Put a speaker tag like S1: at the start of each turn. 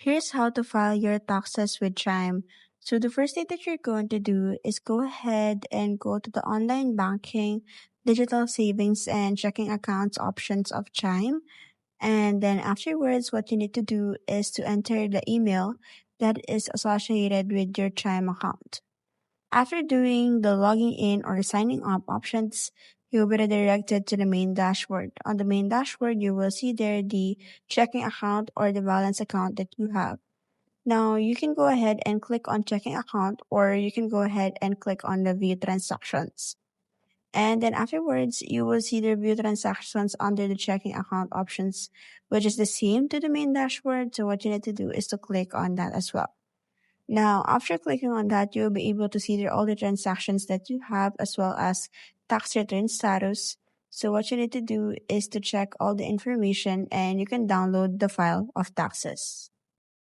S1: Here's how to file your taxes with Chime. So the first thing that you're going to do is go ahead and go to the online banking, digital savings, and checking accounts options of Chime. And then afterwards, what you need to do is to enter the email that is associated with your Chime account. After doing the logging in or signing up options, you'll be redirected to the main dashboard. On the main dashboard, you will see there the checking account or the balance account that you have. Now, you can go ahead and click on checking account, or you can go ahead and click on the view transactions. And then afterwards, you will see the view transactions under the checking account options, which is the same to the main dashboard. So what you need to do is to click on that as well. Now, after clicking on that, you'll be able to see there all the transactions that you have as well as tax return status. So what you need to do is to check all the information and you can download the file of taxes.